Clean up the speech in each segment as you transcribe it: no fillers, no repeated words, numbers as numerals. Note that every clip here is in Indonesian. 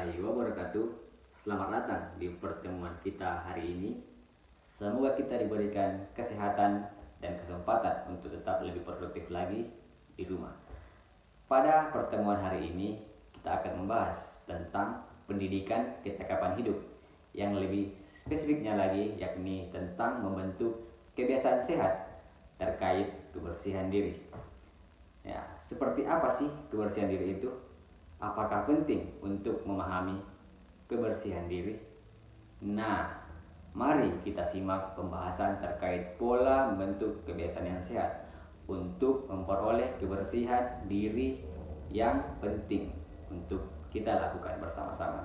warahmatullahi wabarakatuh. Selamat datang di pertemuan kita hari ini. Semoga kita diberikan kesehatan dan kesempatan untuk tetap lebih produktif lagi di rumah. Pada pertemuan hari ini kita akan membahas tentang pendidikan kecakapan hidup, yang lebih spesifiknya lagi yakni tentang membentuk kebiasaan sehat terkait kebersihan diri. Ya, seperti apa sih kebersihan diri itu? Apakah penting untuk memahami kebersihan diri? Nah, mari kita simak pembahasan terkait pola membentuk kebiasaan yang sehat untuk memperoleh kebersihan diri yang penting untuk kita lakukan bersama-sama.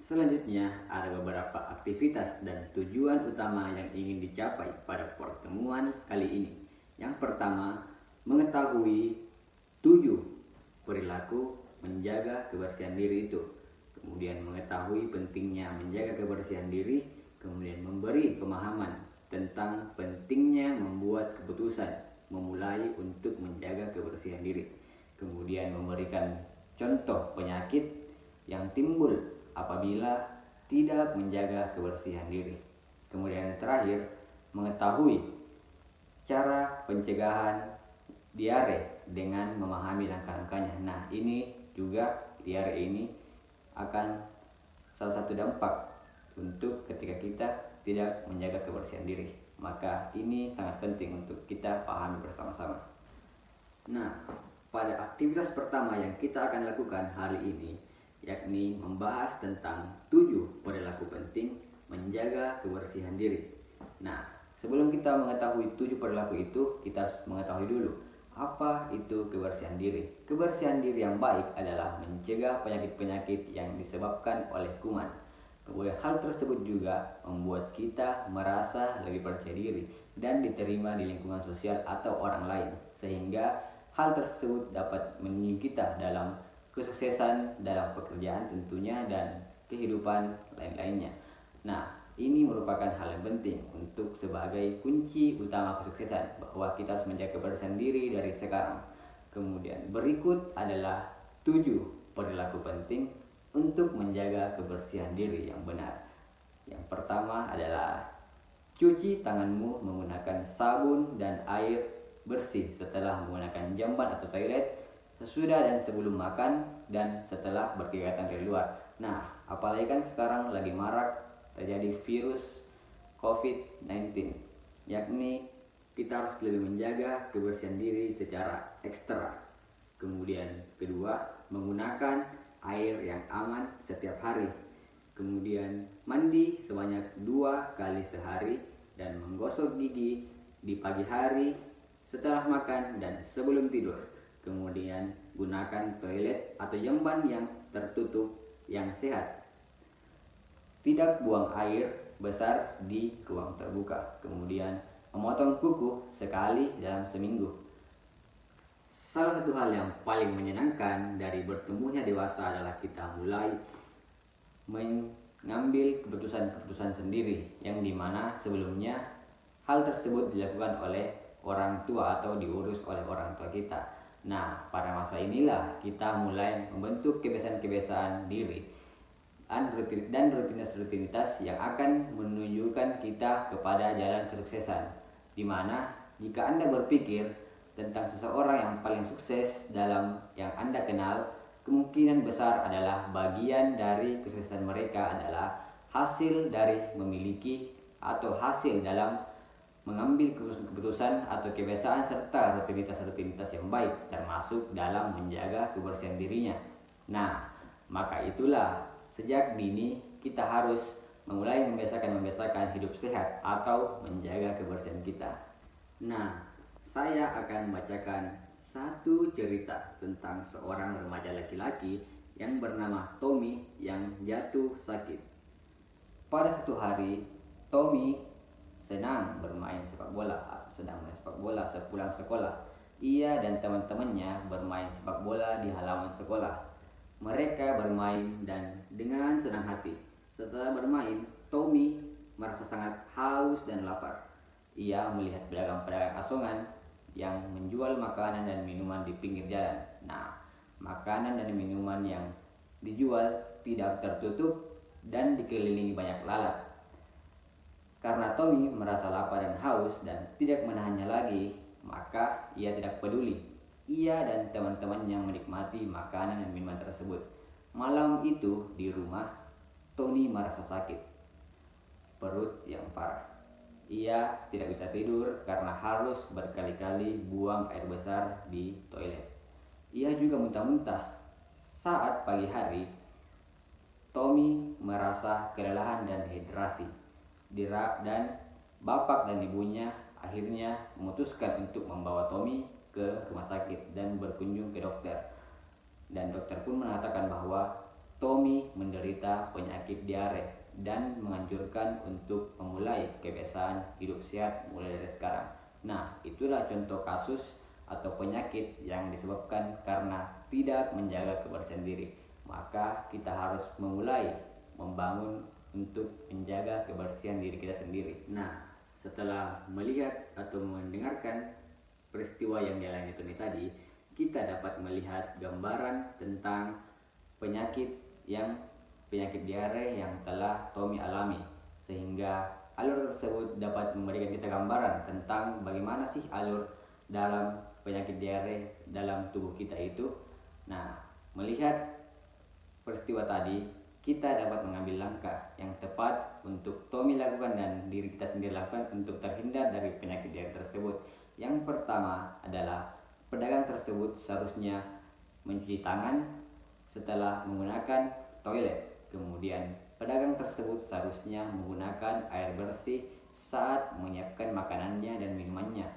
Selanjutnya, ada beberapa aktivitas dan tujuan utama yang ingin dicapai pada pertemuan kali ini. Yang pertama, mengetahui 7 perilaku menjaga kebersihan diri itu. Kemudian mengetahui pentingnya menjaga kebersihan diri, kemudian memberi pemahaman tentang pentingnya membuat keputusan memulai untuk menjaga kebersihan diri. Kemudian memberikan contoh penyakit yang timbul apabila tidak menjaga kebersihan diri. Kemudian yang terakhir, mengetahui cara pencegahan diare dengan memahami langkah-langkahnya. Nah, ini juga diare ini akan salah satu dampak untuk ketika kita tidak menjaga kebersihan diri. Maka ini sangat penting untuk kita pahami bersama-sama. Nah, pada aktivitas pertama yang kita akan lakukan hari ini yakni membahas tentang 7 perilaku penting menjaga kebersihan diri. Nah, sebelum kita mengetahui 7 perilaku itu, kita harus mengetahui dulu apa itu kebersihan diri. Kebersihan diri yang baik adalah mencegah penyakit-penyakit yang disebabkan oleh kuman. Kemudian hal tersebut juga membuat kita merasa lebih percaya diri dan diterima di lingkungan sosial atau orang lain, sehingga hal tersebut dapat menyunjung kita dalam kesuksesan dalam pekerjaan tentunya dan kehidupan lain-lainnya. Nah, ini merupakan hal yang penting untuk sebagai kunci utama kesuksesan, bahwa kita harus menjaga kebersihan diri dari sekarang. Kemudian berikut adalah 7 perilaku penting untuk menjaga kebersihan diri yang benar. Yang pertama adalah cuci tanganmu menggunakan sabun dan air bersih setelah menggunakan jamban atau toilet, sesudah dan sebelum makan, dan setelah berkegiatan di luar. Nah, apalagi kan sekarang lagi marak terjadi virus COVID-19, yakni kita harus lebih menjaga kebersihan diri secara ekstra. Kemudian kedua, menggunakan air yang aman setiap hari. Kemudian mandi sebanyak 2 kali sehari dan menggosok gigi di pagi hari, setelah makan, dan sebelum tidur. Kemudian gunakan toilet atau jamban yang tertutup yang sehat. Tidak buang air besar di ruang terbuka. Kemudian memotong kuku sekali dalam seminggu. Salah satu hal yang paling menyenangkan dari bertumbuhnya dewasa adalah kita mulai mengambil keputusan-keputusan sendiri, yang dimana sebelumnya hal tersebut dilakukan oleh orang tua atau diurus oleh orang tua kita. Nah, pada masa inilah kita mulai membentuk kebiasaan-kebiasaan diri dan rutinitas-rutinitas yang akan menunjukkan kita kepada jalan kesuksesan. Dimana jika Anda berpikir tentang seseorang yang paling sukses dalam yang Anda kenal, kemungkinan besar adalah bagian dari kesuksesan mereka adalah hasil dari memiliki atau hasil dalam mengambil keputusan atau kebiasaan serta rutinitas-rutinitas yang baik, termasuk dalam menjaga kebersihan dirinya. Nah, maka itulah sejak dini kita harus mulai membiasakan hidup sehat atau menjaga kebersihan kita. Nah, saya akan membacakan satu cerita tentang seorang remaja laki-laki yang bernama Tommy yang jatuh sakit. Pada satu hari, Tommy sedang bermain sepak bola sepulang sekolah. Ia dan teman-temannya bermain sepak bola di halaman sekolah. Mereka bermain dan dengan senang hati. Setelah bermain, Tommy merasa sangat haus dan lapar. Ia melihat pedagang-pedagang asongan yang menjual makanan dan minuman di pinggir jalan. Nah, makanan dan minuman yang dijual tidak tertutup dan dikelilingi banyak lalat. Karena Tommy merasa lapar dan haus dan tidak menahannya lagi, maka ia tidak peduli. Ia dan teman-temannya menikmati makanan dan minuman tersebut. Malam itu di rumah, Tony merasa sakit, perut yang parah. Ia tidak bisa tidur karena harus berkali-kali buang air besar di toilet. Ia juga muntah-muntah. Saat pagi hari, Tommy merasa kelelahan dan dehidrasi. Dan bapak dan ibunya akhirnya memutuskan untuk membawa Tommy ke rumah sakit dan berkunjung ke dokter. Dan dokter pun mengatakan bahwa Tommy menderita penyakit diare dan menganjurkan untuk memulai kebiasaan hidup sehat mulai dari sekarang. Nah, itulah contoh kasus atau penyakit yang disebabkan karena tidak menjaga kebersihan diri. Maka kita harus memulai membangun untuk menjaga kebersihan diri kita sendiri. Nah, setelah melihat atau mendengarkan peristiwa yang dialami Tony tadi, kita dapat melihat gambaran tentang penyakit diare yang telah Tommy alami, sehingga alur tersebut dapat memberikan kita gambaran tentang bagaimana sih alur dalam penyakit diare dalam tubuh kita itu. Nah, melihat peristiwa tadi, kita dapat mengambil langkah yang tepat untuk Tommy lakukan dan diri kita sendiri lakukan untuk terhindar dari penyakit diare tersebut. Yang pertama adalah pedagang tersebut seharusnya mencuci tangan setelah menggunakan toilet. Kemudian pedagang tersebut seharusnya menggunakan air bersih saat menyiapkan makanannya dan minumannya.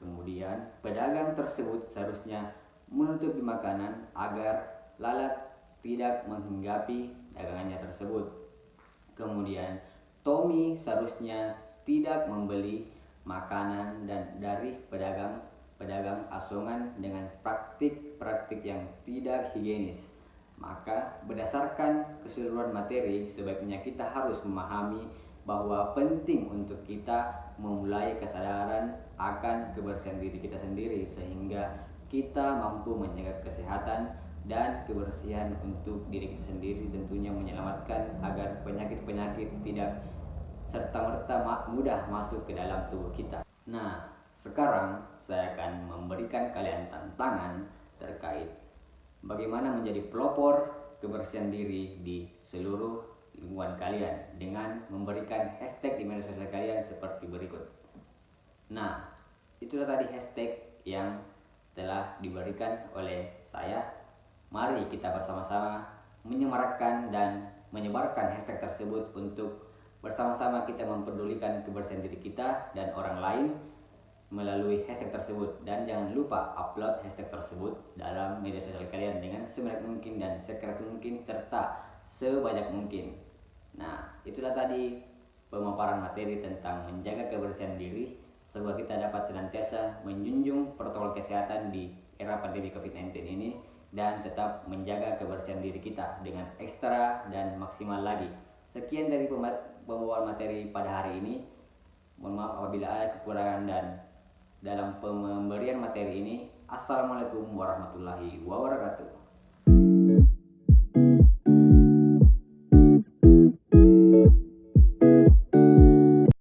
Kemudian pedagang tersebut seharusnya menutupi makanan agar lalat tidak menghinggapi dagangannya tersebut. Kemudian Tommy seharusnya tidak membeli makanan dan dari pedagang asongan dengan praktik-praktik yang tidak higienis. Maka berdasarkan keseluruhan materi, sebaiknya kita harus memahami bahwa penting untuk kita memulai kesadaran akan kebersihan diri kita sendiri, sehingga kita mampu menjaga kesehatan dan kebersihan untuk diri kita sendiri, tentunya menyelamatkan agar penyakit-penyakit tidak serta-merta mudah masuk ke dalam tubuh kita. Nah, sekarang saya akan memberikan kalian tantangan terkait bagaimana menjadi pelopor kebersihan diri di seluruh lingkungan kalian dengan memberikan hashtag di media sosial kalian seperti berikut. Nah, itulah tadi hashtag yang telah diberikan oleh saya. Mari kita bersama-sama menyemarakkan dan menyebarkan hashtag tersebut untuk bersama-sama kita mempedulikan kebersihan diri kita dan orang lain melalui hashtag tersebut. Dan jangan lupa upload hashtag tersebut dalam media sosial kalian dengan sebanyak mungkin dan sekeras mungkin serta sebanyak mungkin. Nah, itulah tadi pemaparan materi tentang menjaga kebersihan diri, semoga kita dapat senantiasa menjunjung protokol kesehatan di era pandemi COVID-19 ini dan tetap menjaga kebersihan diri kita dengan ekstra dan maksimal lagi. Sekian dari pembawaan materi pada hari ini. Mohon maaf apabila ada kekurangan dan dalam pemberian materi ini. Assalamualaikum warahmatullahi wabarakatuh.